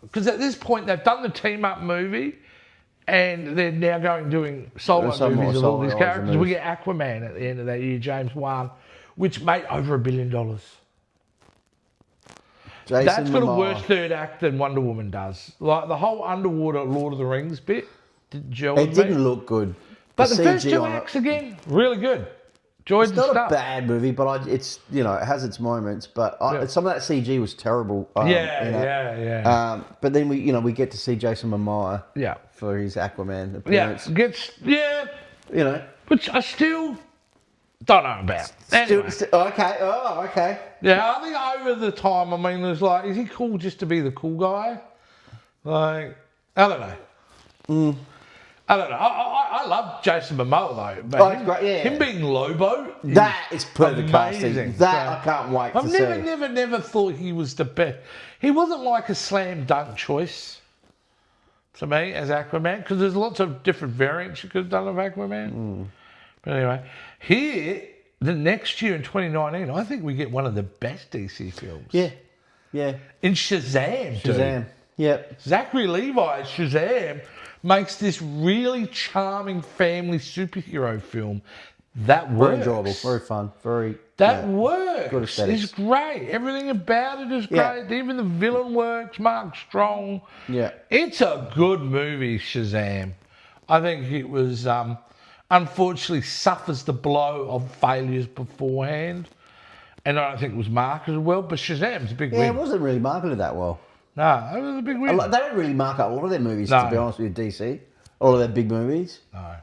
because at this point they've done the team up movie. And they're now doing solo movies of all these characters. We get Aquaman at the end of that year, James Wan, which made over $1 billion. That's got a worse third act than Wonder Woman does. Like the whole underwater Lord of the Rings bit didn't gel with me. It didn't look good. But the first two acts, again, really good. It's not a bad movie, but it's it has its moments. But some of that CG was terrible. But then we get to see Jason Momoa. Yeah. For his Aquaman appearance. Which I still don't know about. Anyway. Okay. Yeah, I think over the time, I mean, there's like, is he cool just to be the cool guy? Like, I don't know. I love Jason Momoa though. It's great. Yeah. Him being Lobo. That is perfect casting. That I can't wait to see. I've never thought he was the best. He wasn't like a slam dunk choice to me as Aquaman, because there's lots of different variants you could have done of Aquaman. But anyway, here, the next year in 2019, I think we get one of the best DC films. Yeah. In Shazam, dude. Yep. Zachary Levi's Shazam makes this really charming family superhero film that works. Very enjoyable, very fun, works. Good aesthetics. It's great. Everything about it is great. Even the villain works. Mark Strong. Yeah. It's a good movie, Shazam. I think it was unfortunately suffers the blow of failures beforehand, and I don't think it was marketed well. But Shazam's a big win. Yeah, it wasn't really marketed that well. No, it was a big win. They don't really market a lot of their movies, to be honest with you, DC. All of their big movies. No.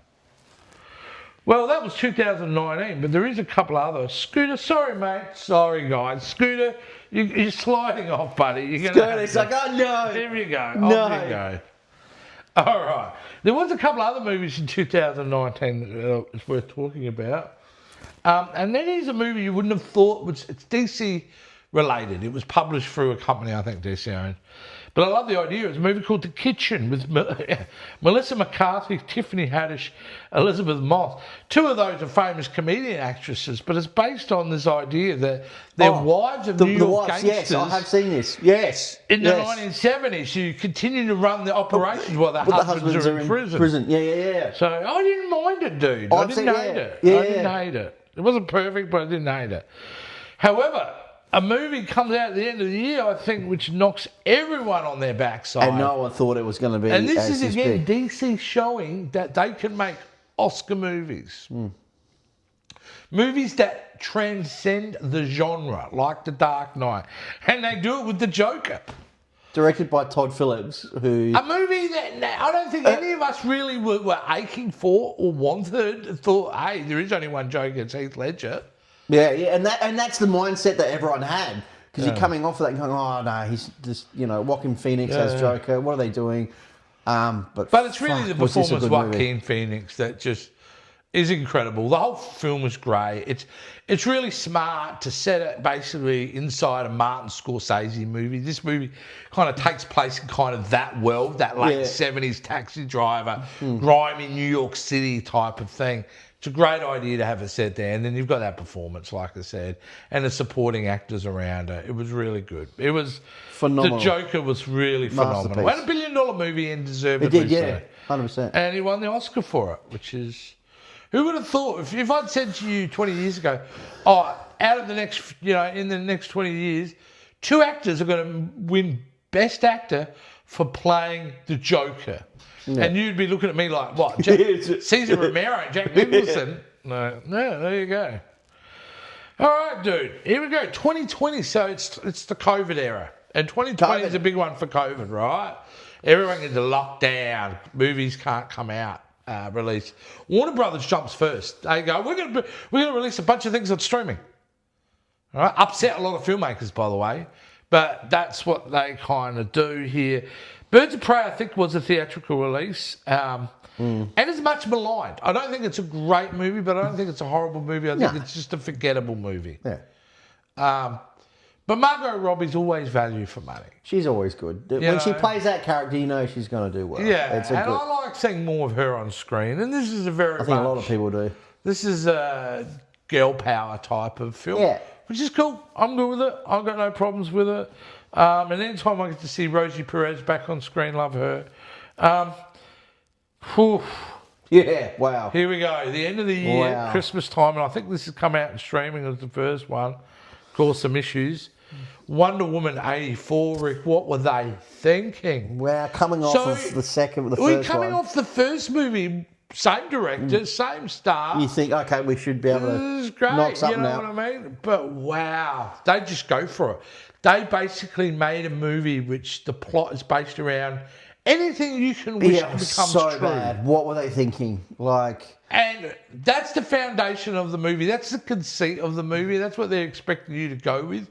Well, that was 2019, but there is a couple others. Scooter, sorry, mate. Sorry, guys. Scooter, you're sliding off, buddy. Scooter's like, oh, no. Here you go. No. Off you go. All right. There was a couple other movies in 2019 that it's worth talking about. And that is a movie you wouldn't have thought it's DC related. It was published through a company I think DC owned. But I love the idea. It's a movie called The Kitchen with Melissa McCarthy, Tiffany Haddish, Elizabeth Moss. Two of those are famous comedian actresses, but it's based on this idea that they're wives of New York gangsters. Yes, I have seen this. Yes. In the 1970s, you continue to run the operations while the husbands are in prison. Yeah. So I didn't mind it, dude. I didn't hate it. Yeah. I didn't hate it. It wasn't perfect, but I didn't hate it. However, a movie comes out at the end of the year, I think, which knocks everyone on their backside. And no one thought it was going to be. And this is again DC showing that they can make Oscar movies. Movies that transcend the genre, like The Dark Knight. And they do it with the Joker. Directed by Todd Phillips, who... A movie that I don't think any of us really were aching for or wanted. Thought, hey, there is only one Joker, it's Heath Ledger. Yeah, and that's the mindset that everyone had, because you're coming off of that and going, oh no, he's just Joaquin Phoenix as Joker. What are they doing? But it's really the performance of Joaquin Phoenix that just is incredible. The whole film is great. It's really smart to set it basically inside a Martin Scorsese movie. This movie kind of takes place in kind of that world, that late 70s taxi driver, grimy New York City type of thing. It's a great idea to have it set there. And then you've got that performance, like I said, and the supporting actors around it. It was really good. It was phenomenal. The Joker was really phenomenal. And $1 billion movie and deservedly so. It did, 100%. And he won the Oscar for it, which is... Who would have thought? If I'd said to you 20 years ago, out of the next, in the next 20 years, 2 actors are going to win Best Actor for playing the Joker. Yeah. And you'd be looking at me like, what? Cesar Romero, Jack Nicholson? No, there you go. All right, dude. Here we go. 2020. So it's the COVID era. And 2020 is a big one for COVID, right? Everyone gets locked down. Movies can't come out. Release. Warner Brothers jumps first. They go, we're going to release a bunch of things on streaming. All right? Upset a lot of filmmakers, by the way. But that's what they kind of do here. Birds of Prey, I think, was a theatrical release. And it's much maligned. I don't think it's a great movie, but I don't think it's a horrible movie. I think it's just a forgettable movie. Yeah. But Margot Robbie's always value for money. She's always good. When she plays that character, you know she's going to do well. Yeah, I like seeing more of her on screen. And this is a I think a lot of people do. This is a girl power type of film. Yeah. Which is cool. I'm good with it. I've got no problems with it. And anytime I get to see Rosie Perez back on screen, love her. Yeah, wow. Here we go. The end of the year, Christmas time. And I think this has come out in streaming as the first one. Caused some issues. Wonder Woman 84, Rick, what were they thinking? Wow, coming off of the first one. We're coming off the first movie, same director, same star. You think, okay, we should be able to knock something out. You know what I mean? But wow, they just go for it. They basically made a movie which the plot is based around anything you can wish becomes so true. Bad. What were they thinking? And that's the foundation of the movie. That's the conceit of the movie. That's what they're expecting you to go with.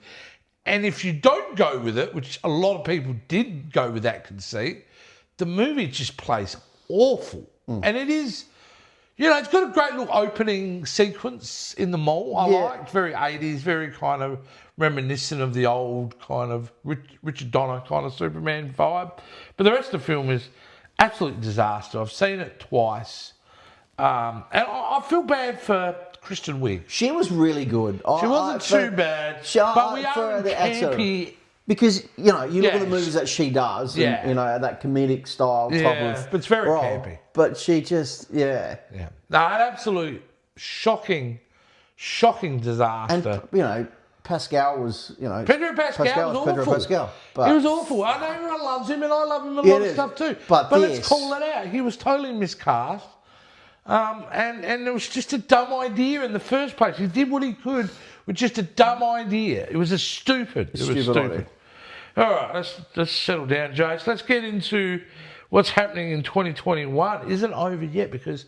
And if you don't go with it, which a lot of people did go with that conceit, the movie just plays awful. And it is, it's got a great little opening sequence in the mall. I like very 80s, very kind of reminiscent of the old kind of Richard Donner kind of Superman vibe. But the rest of the film is absolute disaster. I've seen it twice. And I feel bad for Kristen Wiig. She was really good. She wasn't too bad. But we are campy. Because, you look at the movies that she does, and, that comedic style type of but it's very role. campy. But she just, No, an absolute shocking disaster. And, Pascal was, Pedro Pascal was awful. Pedro Pascal. He was awful. I know everyone loves him, and I love him a lot of stuff too. But let's call it out. He was totally miscast. And it was just a dumb idea in the first place. He did what he could with just a dumb idea. It was stupid. Idea. All right, let's settle down, Jace. Let's get into what's happening in 2021. Isn't over yet because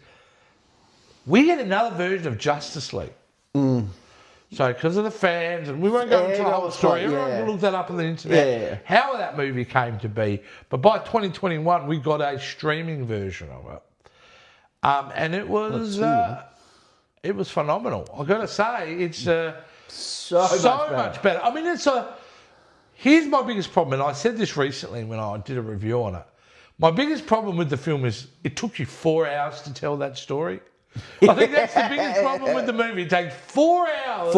we get another version of Justice League. So because of the fans, and we won't go into the whole story. Everyone can look that up on the internet. How that movie came to be. But by 2021, we got a streaming version of it. And it was phenomenal. I've got to say, it's so much better. I mean, here's my biggest problem, and I said this recently when I did a review on it. My biggest problem with the film is it took you 4 hours to tell that story. I think that's the biggest problem with the movie. It takes 4 hours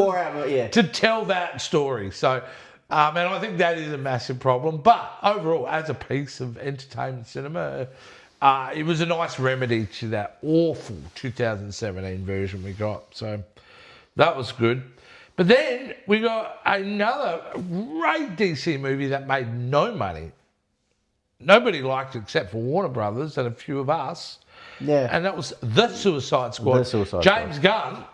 to tell that story. So, and I think that is a massive problem. But overall, as a piece of entertainment cinema, it was a nice remedy to that awful 2017 version we got. So that was good. But then we got another great DC movie that made no money. Nobody liked it except for Warner Brothers and a few of us. Yeah. And that was The Suicide Squad. James Gunn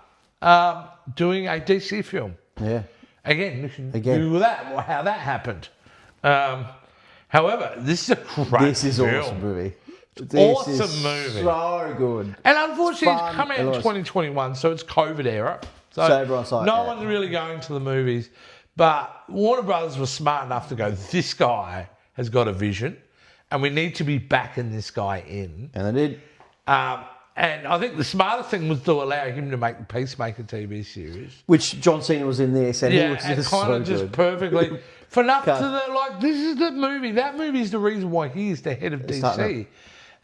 doing a DC film. Yeah. Again, Google that, how that happened. However, this is a great film. Awesome movie. Awesome movie. So good. And unfortunately, it's come out in 2021, so it's COVID era. So everyone's like, no one's really going to the movies. But Warner Brothers was smart enough to go, this guy has got a vision, and we need to be backing this guy in. And they did. And I think the smartest thing was to allow him to make the Peacemaker TV series. Which John Cena was in there, said he was just kind of so just perfectly. For enough to this is the movie. That movie is the reason why he is the head of DC.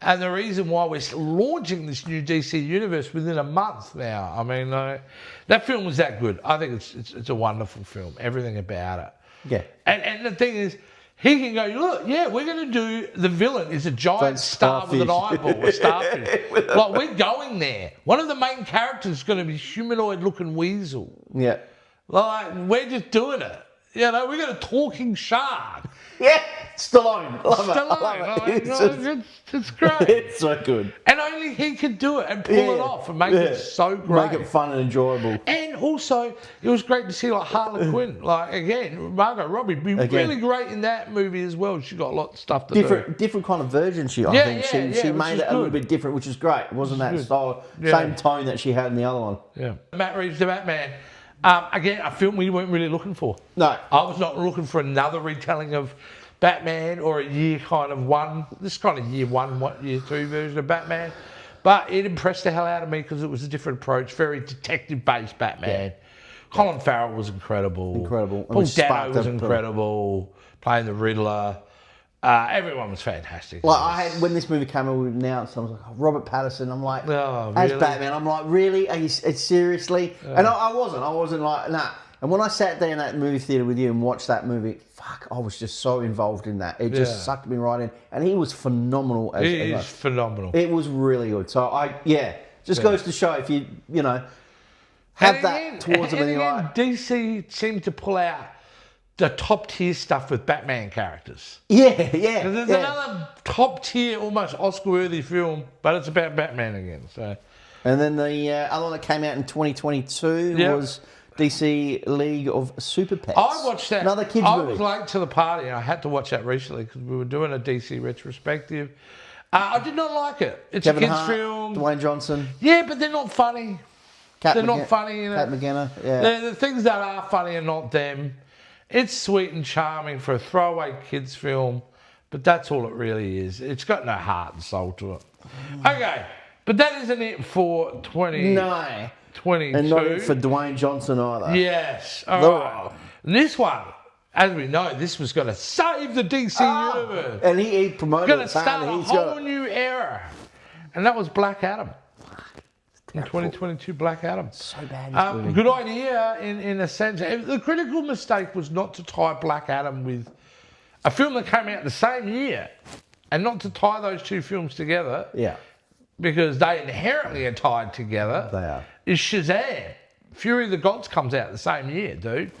And the reason why we're launching this new DC universe within a month now. I mean, that film was that good. I think it's a wonderful film. Everything about it. Yeah. And the thing is, he can go, look, we're going to do, the villain is a giant star with an eyeball, a starfish. Like, we're going there. One of the main characters is going to be humanoid-looking weasel. Yeah. Like, we're just doing it. We got a talking shark. Yeah, Stallone. It's great. It's so good. And only he can do it and pull it off and make it so great. Make it fun and enjoyable. And also, it was great to see Harley Quinn. Again, Margot Robbie be really great in that movie as well. She got a lot of stuff to do. Different kind of version. She made it a little bit different, which is great. It wasn't that style, same tone that she had in the other one. Yeah. Matt Reeves, the Batman. Again, a film we weren't really looking for. No. I was not looking for another retelling of Batman or a year kind of one. This kind of year 1, year 2 version of Batman. But it impressed the hell out of me because it was a different approach, very detective-based Batman. Yeah. Colin Farrell was incredible. Paul Dano was incredible, playing the Riddler. Everyone was fantastic. Like when this movie came out, we announced, I was like, oh, Robert Pattinson. I'm like, as Batman, I'm like, really? Are you seriously? And I wasn't like, nah. And when I sat there in that movie theater with you and watched that movie, fuck, I was just so involved in that. It just sucked me right in. And he was phenomenal. He is phenomenal. It was really good. So just goes to show if you have that towards them. And like, DC seemed to pull out the top tier stuff with Batman characters. Yeah. There's another top tier, almost Oscar-worthy film, but it's about Batman again. So, and then the other one that came out in 2022 was DC League of Super Pets. I watched that. Another kids movie. I was late to the party, and I had to watch that recently because we were doing a DC retrospective. I did not like it. It's Kevin a kids' Hart, film. Dwayne Johnson. Yeah, but they're not funny. They're not funny in it. Kat McGinnis. Yeah. The things that are funny are not them. It's sweet and charming for a throwaway kids film, but that's all it really is. It's got no heart and soul to it. Okay, but that isn't it for 2022. And not for Dwayne Johnson either. Yes. All right. This one, as we know, this was going to save the DC universe. And he promoted it. Going to start a whole new era. And that was Black Adam. In 2022, Black Adam. So bad. Good idea in a sense. The critical mistake was not to tie Black Adam with a film that came out the same year and not to tie those two films together. Yeah. Because they inherently are tied together. They are. Is Shazam. Fury of the Gods comes out the same year, dude.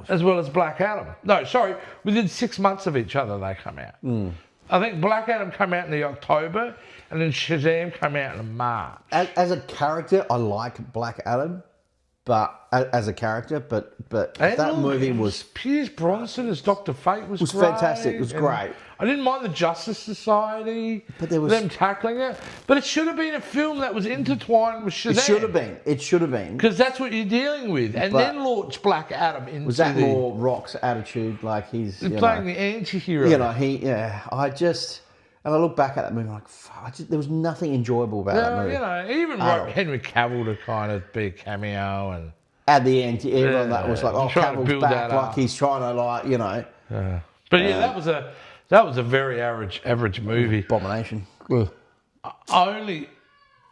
As well as Black Adam. No, sorry. Within 6 months of each other, they come out. I think Black Adam came out in the October, and then Shazam came out in March. As a character, I like Black Adam, but that movie was... Pierce Bronson as Dr. Fate was great. Fantastic. It was great. I didn't mind the Justice Society, but there was them tackling it. But it should have been a film that was intertwined with Shazam. It should have been. Because that's what you're dealing with. And then launch Black Adam into was that more Rock's attitude? Like he's playing the anti-hero. And I look back at that movie, I'm like, fuck, there was nothing enjoyable about that movie. He even wrote Henry Cavill to kind of be a cameo. And at the end, everyone that was like, oh, Cavill's back, like he's trying to, But that was a very average movie. Abomination. Only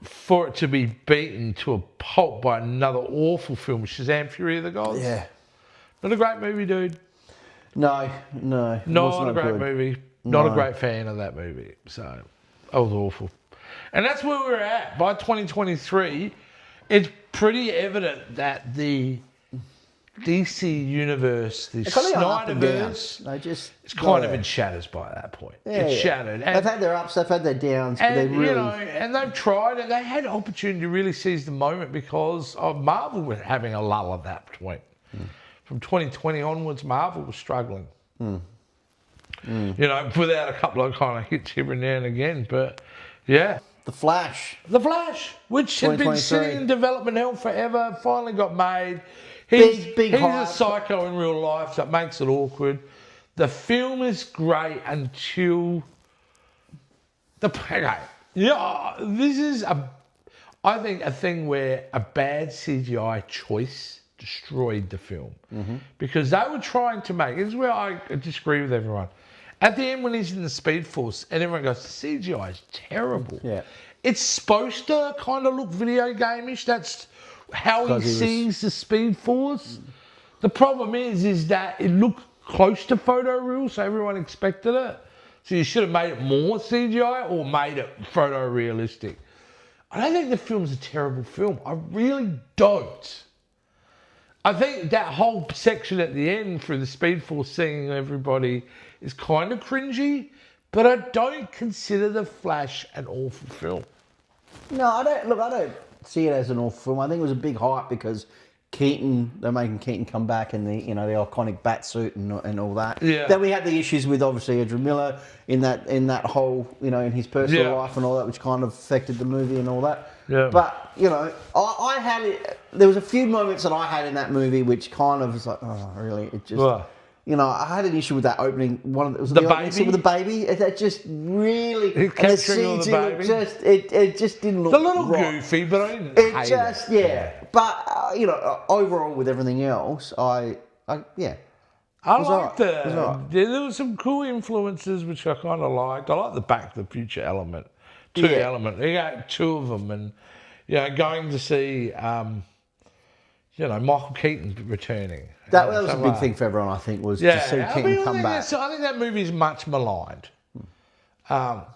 for it to be beaten to a pulp by another awful film, Shazam! Fury of the Gods. Yeah. Not a great movie, dude. No. Not a great movie. Not a great fan of that movie. So, that was awful. And that's where we're at. By 2023, it's pretty evident that the DC universe, the SnyderVerse, it's kind of in shatters by that point. It's shattered. And they've had their ups, they've had their downs, but they really... and they've tried, and they had opportunity to really seize the moment because of Marvel was having a lull at that point. From 2020 onwards, Marvel was struggling. Without a couple of kind of hits here and there and again, but yeah. The Flash, which had been sitting in development hell forever, finally got made. He's a psycho in real life, so it makes it awkward. The film is great until this is I think a thing where a bad CGI choice destroyed the film because they were trying to make. This is where I disagree with everyone. At the end, when he's in the Speed Force, and everyone goes, the CGI is terrible. Yeah, it's supposed to kind of look video game-ish. That's how he sees the Speed Force. The problem is that it looked close to photoreal, so everyone expected it. So you should have made it more CGI or made it photorealistic. I don't think the film's a terrible film. I really don't. I think that whole section at the end through the Speed Force seeing everybody is kind of cringy, but I don't consider The Flash an awful film. No, I don't see it as an awful film. I think it was a big hype because Keaton, they're making Keaton come back in the the iconic bat suit and all that. Yeah. Then we had the issues with obviously Ezra Miller in that whole in his personal life and all that, which kind of affected the movie and all that. Yeah. But I had it. There was a few moments that I had in that movie which kind of was like, oh really? It just. Well, I had an issue with that opening. It was the opening scene baby with the baby. That just really. It kept showing the baby. It just didn't look. It's a little right. goofy, but I didn't It hate just it. yeah. But overall with everything else, I yeah. I was liked alright. It was alright. there were some cool influences which I kind of liked. I like the Back to the Future element, element. You got two of them, and going to see Michael Keaton returning. That was a big thing for everyone, I think, was to see Keaton come back. I think that movie is much maligned. Now,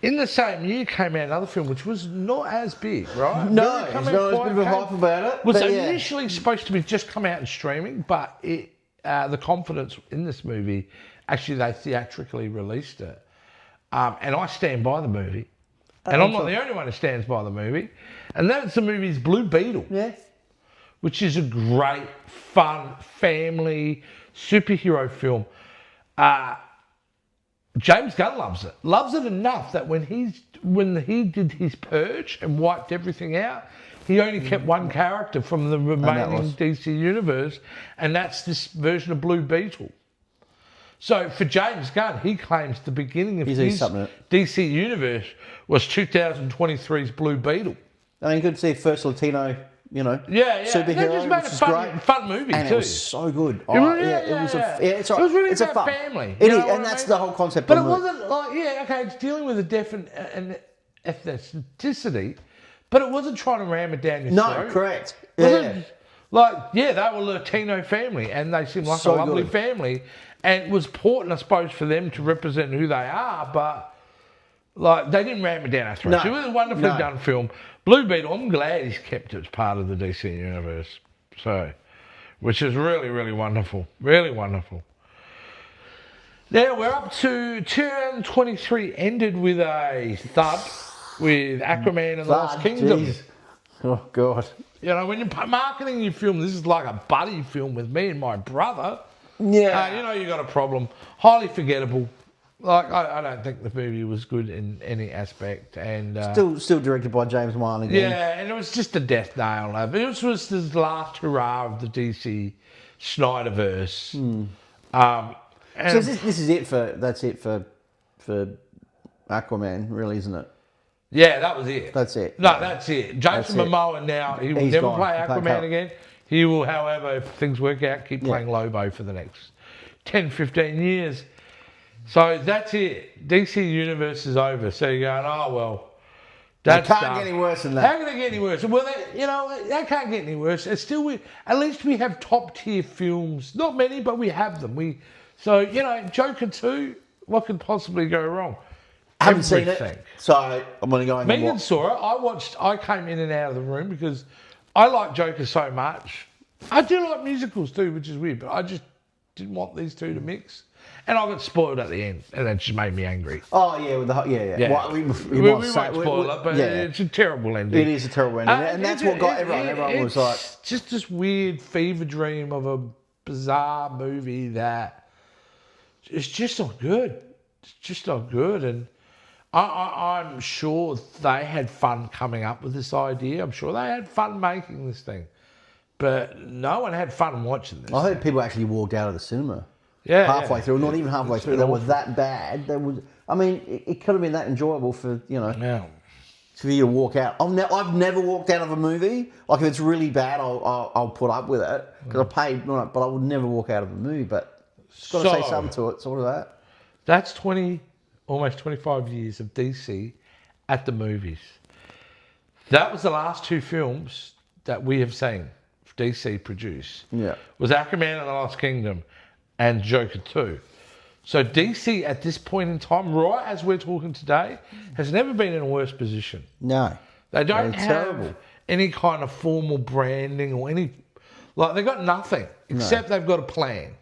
in the same year came out another film which was not as big, right? No, there's a bit of a hype about it. Was initially supposed to be just come out in streaming, but the confidence in this movie, actually they theatrically released it. And I stand by the movie. And I'm not the only one who stands by the movie. And that's the movie's Blue Beetle. Yeah. Which which is a great, fun, family superhero film. James Gunn loves it. Loves it enough that when he did his purge and wiped everything out, he only kept one character from the remaining DC universe, and that's this version of Blue Beetle. So for James Gunn, he claims the beginning of his DC universe was 2023's Blue Beetle. I mean, you could see first Latino, superhero, which is great. Fun movie and too. It was so good. It was really it's about a family. It is, and that's the whole concept. But it wasn't like, it's dealing with a different ethnicity, but it wasn't trying to ram it down your throat. No, correct. They were a Latino family, and they seemed like a lovely family, and it was important, I suppose, for them to represent who they are, but they didn't ram it down our throats. It was a wonderfully done film. Blue Beetle, I'm glad he's kept it as part of the DC universe, which is really, really wonderful. Really wonderful. Now we're up to 2023, ended with a thud with Aquaman and the Lost Kingdom. Geez. Oh, God. When you're marketing your film, this is like a buddy film with me and my brother. Yeah. You got a problem. Highly forgettable. I don't think the movie was good in any aspect, and still directed by James Wan again. Yeah, and it was just a death nail. It was the last hurrah of the DC SnyderVerse. So this is it for Aquaman, really, isn't it? Yeah, that was it. That's it. No, that's it. Jason Momoa now, he will never play Aquaman again. He will, however, if things work out, keep playing Lobo for the next 10, 15 years. So that's it. DC Universe is over. So you're going, that's can't get any worse than that. How can it get any worse? Well, that can't get any worse. It's still, at least we have top tier films. Not many, but we have them. Joker 2, what could possibly go wrong? I haven't seen it, so I'm going to go in. Megan saw it. I came in and out of the room because I like Joker so much. I do like musicals too, which is weird, but I just didn't want these two to mix. And I got spoiled at the end, and that just made me angry. Oh, yeah, with the Well, we won't spoil it, but it's a terrible ending. It is a terrible ending, and that's what got everyone. Everyone was like... just this weird fever dream of a bizarre movie that it's just not good. It's just not good, and I'm sure they had fun coming up with this idea. I'm sure they had fun making this thing, but no one had fun watching this. I heard people actually walked out of the cinema. Halfway through, not even halfway through. They were that bad. It could have been that enjoyable for for you to walk out. I've never walked out of a movie. Like if it's really bad, I'll put up with it because I paid. But I would never walk out of a movie. But it's got to say something to it. Sort of that. That's almost 25 years of DC at the movies. That was the last two films that we have seen DC produce. Yeah, was Aquaman and the Lost Kingdom and Joker 2. So DC at this point in time, right as we're talking today, has never been in a worse position. No. They don't have any kind of formal branding or they've got nothing except they've got a plan.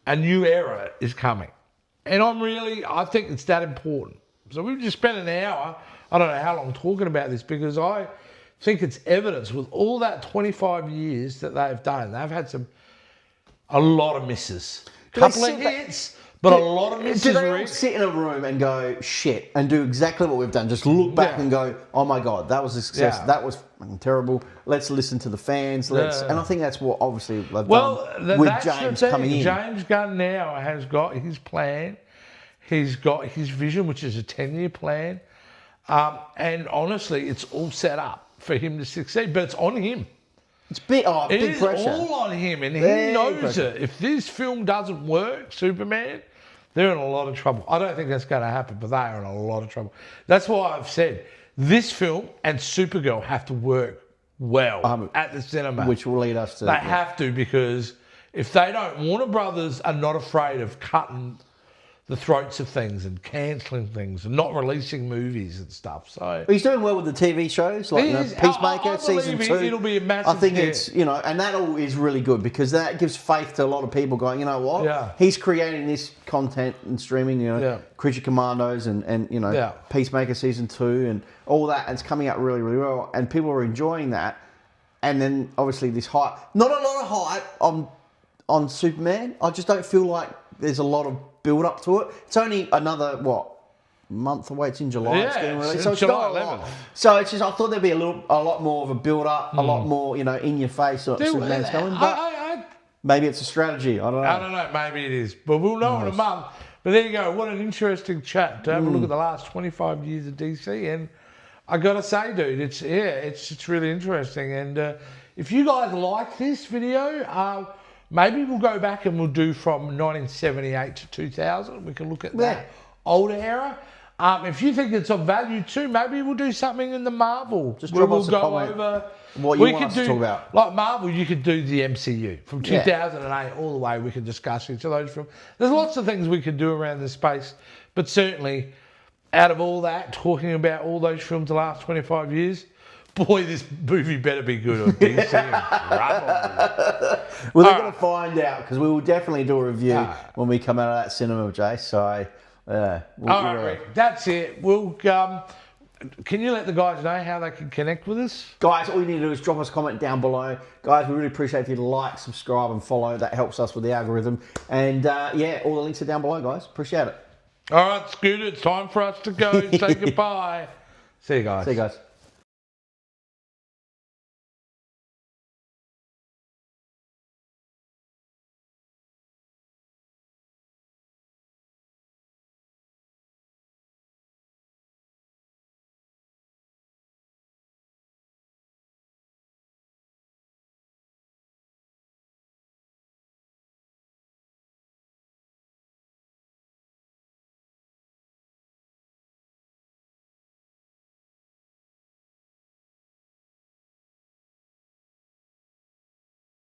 A new era is coming. And I think it's that important. So we've just spent an hour, I don't know how long, talking about this because I think it's evidence with all that 25 years that they've done. They've had a lot of misses. Couple of hits, but a lot of misses. Do they all sit in a room and go, shit, and do exactly what we've done? Just look back and go, oh my God, that was a success. Yeah. That was fucking terrible. Let's listen to the fans. And I think that's what obviously they've done with James coming in. James Gunn now has got his plan. He's got his vision, which is a 10-year plan. And honestly, it's all set up for him to succeed, but it's on him. It's big pressure. It is all on him, and he knows it. If this film doesn't work, Superman, they're in a lot of trouble. I don't think that's going to happen, but they are in a lot of trouble. That's why I've said this film and Supergirl have to work well at the cinema. Which will lead us to... They have to, because if they don't, Warner Brothers are not afraid of cutting the throats of things and cancelling things and not releasing movies and stuff. So he's doing well with the TV shows, like Peacemaker I season 2. It'll be a massive. I think it's and that all is really good because that gives faith to a lot of people. Going, you know what? Yeah. He's creating this content and streaming. Creature Commandos and Peacemaker season 2 and all that. And it's coming out really, really well, and people are enjoying that. And then obviously this hype. Not a lot of hype on Superman. I just don't feel like there's a lot of build up to it. It's only another month away. It's in July. Yeah, it's getting released. So it's July 11th. So it's just I thought there'd be a lot more of a build up, a lot more in your face. Superman's coming, but maybe it's a strategy. I don't know. Maybe it is, but we'll know in a month. But there you go. What an interesting chat to have a look at the last 25 years of DC. And I got to say, dude, it's really interesting. And if you guys like this video, maybe we'll go back and we'll do from 1978 to 2000. We can look at that older era. If you think it's of value too, maybe we'll do something in the Marvel. Just drop us a comment over what you want us to talk about. Like Marvel, you could do the MCU from 2008 all the way. We could discuss each of those films. There's lots of things we could do around this space, but certainly out of all that, talking about all those films the last 25 years, boy, this movie better be good on DC and Marvel. Well, they're going to find out because we will definitely do a review when we come out of that cinema, Jay. So, all right, Rick, that's it. We'll can you let the guys know how they can connect with us? Guys, all you need to do is drop us a comment down below. Guys, we really appreciate if you like, subscribe, and follow. That helps us with the algorithm. And all the links are down below, guys. Appreciate it. All right, Scooter, it's time for us to go. Say goodbye. See you guys.